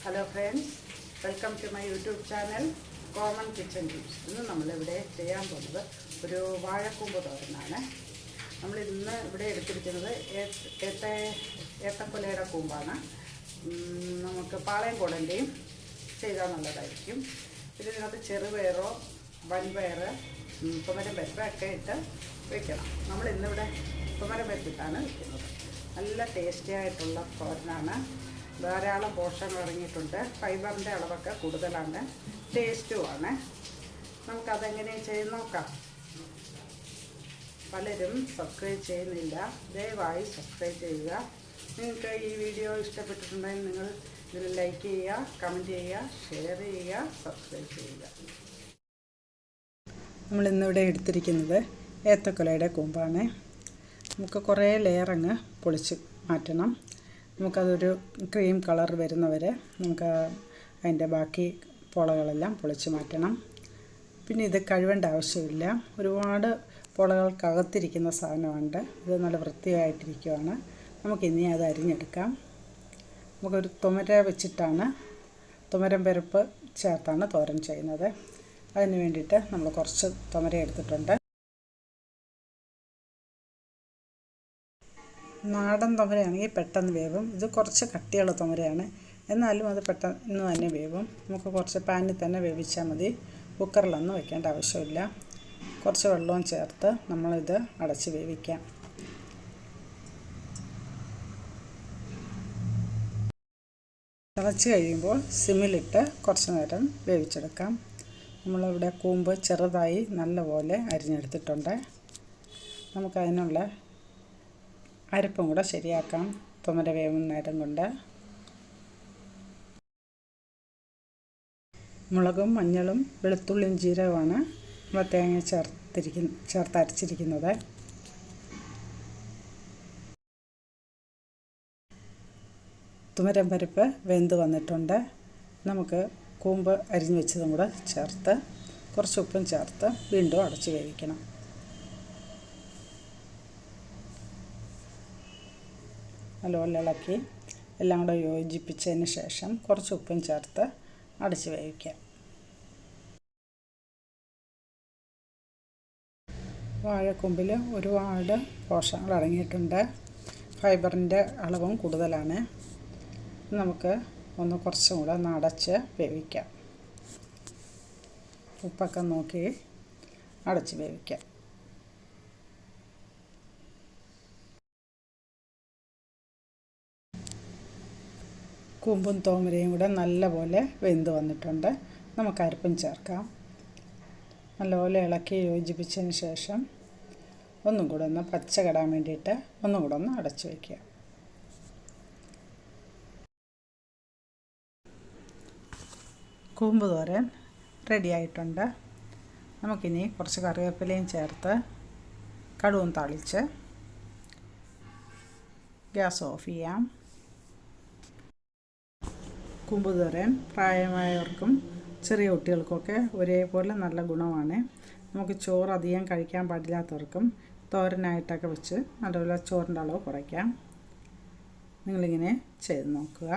Hello friends, welcome to my YouTube channel common kitchen tips. ഇന്ന് നമ്മളിവിടെ ചെയ്യാൻ പോകുന്നത് ഒരു വാഴക്കൂമ്പ് തോരനാണ്. നമ്മൾ ഇന്ന് ഇവിടെ എടുത്തിരിക്കുന്നത് ഏത്തക്കൊലയുടെ കൂമ്പാണ്. നമുക്ക് പാളയംകോടൻ്റെയും ചെയ്താൽ നല്ലതായിരിക്കും. ഇതിനകത്ത് ചെറുപയറോ വൻപയർ തുമരം പരിപ്പൊക്കെ ഇട്ട് വയ്ക്കണം. നമ്മൾ ഇന്നിവിടെ തുമരം പരിപ്പിട്ടാണ് വയ്ക്കുന്നത്. നല്ല ടേസ്റ്റി ആയിട്ടുള്ള തോരനാണ്. ധാരാളം പോഷകങ്ങൾ അടങ്ങിയിട്ടുണ്ട്. ഫൈബറിൻ്റെ അളവൊക്കെ കൂടുതലാണ്, ടേസ്റ്റുമാണ്. നമുക്കതെങ്ങനെ ചെയ്ത് നോക്കാം. പലരും സബ്സ്ക്രൈബ് ചെയ്യുന്നില്ല, ദയവായി സബ്സ്ക്രൈബ് ചെയ്യുക. നിങ്ങൾക്ക് ഈ വീഡിയോ ഇഷ്ടപ്പെട്ടിട്ടുണ്ടെങ്കിൽ നിങ്ങൾ ഇതിൽ ലൈക്ക് ചെയ്യുക, കമൻറ്റ് ചെയ്യുക, ഷെയർ ചെയ്യുക, സബ്സ്ക്രൈബ് ചെയ്യുക. നമ്മളിന്നിവിടെ എടുത്തിരിക്കുന്നത് ഏത്തക്കൊലയുടെ കൂമ്പാണ്. നമുക്ക് കുറേ ലെയറങ്ങ് പൊളിച്ച് മാറ്റണം. നമുക്കതൊരു ക്രീം കളർ വരുന്നവരെ നമുക്ക് അതിൻ്റെ ബാക്കി പോളകളെല്ലാം പൊളിച്ച് മാറ്റണം. പിന്നെ ഇത് കഴുകേണ്ട ആവശ്യമില്ല. ഒരുപാട് പോളകൾക്കകത്തിരിക്കുന്ന സാധനമുണ്ട്. ഇത് നല്ല വൃത്തിയായിട്ടിരിക്കുകയാണ്. നമുക്കിനി അത് അരിഞ്ഞെടുക്കാം. നമുക്കൊരു തുമര വെച്ചിട്ടാണ്, തുമരം പരിപ്പ് ചേർത്താണ് തോരൻ ചെയ്യുന്നത്. അതിന് വേണ്ടിയിട്ട് നമ്മൾ കുറച്ച് തുമര എടുത്തിട്ടുണ്ട്. നാടൻ തുമരയാണെങ്കിൽ പെട്ടെന്ന് വേവും. ഇത് കുറച്ച് കട്ടിയുള്ള തുമരയാണ്, എന്നാലും അത് പെട്ടെന്ന് തന്നെ വേവും. നമുക്ക് കുറച്ച് പാനിൽ തന്നെ വേവിച്ചാൽ മതി. കുക്കറിലൊന്നും വയ്ക്കേണ്ട ആവശ്യമില്ല. കുറച്ച് വെള്ളവും ചേർത്ത് നമ്മളിത് അടച്ച് വേവിക്കാം. തിളച്ച് കഴിയുമ്പോൾ സിമ്മിലിട്ട് കുറച്ച് നേരം വേവിച്ചെടുക്കാം. നമ്മളിവിടെ കൂമ്പ് ചെറുതായി നല്ലപോലെ അരിഞ്ഞെടുത്തിട്ടുണ്ട്. നമുക്കതിനുള്ള അരപ്പും കൂടെ ശരിയാക്കാം. തുമര വേവുന്ന നേരം കൊണ്ട് മുളകും മഞ്ഞളും വെളുത്തുള്ളിയും ജീരകമാണ് നമ്മൾ തേങ്ങ ചേർത്ത് അരച്ചിരിക്കുന്നത്. തുമരം പരിപ്പ് വെന്ത് വന്നിട്ടുണ്ട്. നമുക്ക് കൂമ്പ് അരിഞ്ഞു വെച്ചതും കൂടെ ചേർത്ത് കുറച്ച് ഉപ്പും ചേർത്ത് വീണ്ടും അടച്ച് വേവിക്കണം. നല്ലപോലെ ഇളക്കി എല്ലാം കൂടെ യോജിപ്പിച്ചതിന് ശേഷം കുറച്ച് ഉപ്പും ചേർത്ത് അടച്ച് വേവിക്കാം. വാഴക്കൂമ്പിൽ ഒരുപാട് പോഷകങ്ങൾ അടങ്ങിയിട്ടുണ്ട്. ഫൈബറിൻ്റെ അളവും കൂടുതലാണ്. നമുക്ക് കുറച്ചും കൂടെ അടച്ച് വേവിക്കാം. ഉപ്പൊക്കെ നോക്കി അടച്ച് വേവിക്കാം. കൂമ്പും തോമരയും കൂടെ നല്ലപോലെ വെന്ത് വന്നിട്ടുണ്ട്. നമുക്ക് അരപ്പും ചേർക്കാം. നല്ലപോലെ ഇളക്കി യോജിപ്പിച്ചതിന് ശേഷം ഒന്നും കൂടെ ഒന്ന് പച്ച കെടാൻ വേണ്ടിയിട്ട് ഒന്നും കൂടെ ഒന്ന് അടച്ചു വയ്ക്കുക. കൂമ്പ് തോരൻ റെഡിയായിട്ടുണ്ട്. നമുക്കിനി കുറച്ച് കറിവേപ്പിലയും ചേർത്ത് കടുവും താളിച്ച് ഗ്യാസ് ഓഫ് ചെയ്യാം. കൂമ്പ് തോരൻ പ്രായമായവർക്കും ചെറിയ കുട്ടികൾക്കൊക്കെ ഒരേപോലെ നല്ല ഗുണമാണ്. നമുക്ക് ചോറ് അധികം കഴിക്കാൻ പാടില്ലാത്തവർക്കും തോരനായിട്ടൊക്കെ വെച്ച് നല്ലപോലെ ചോറിൻ്റെ അളവ് കുറയ്ക്കാം. നിങ്ങളിങ്ങനെ ചെയ്ത് നോക്കുക.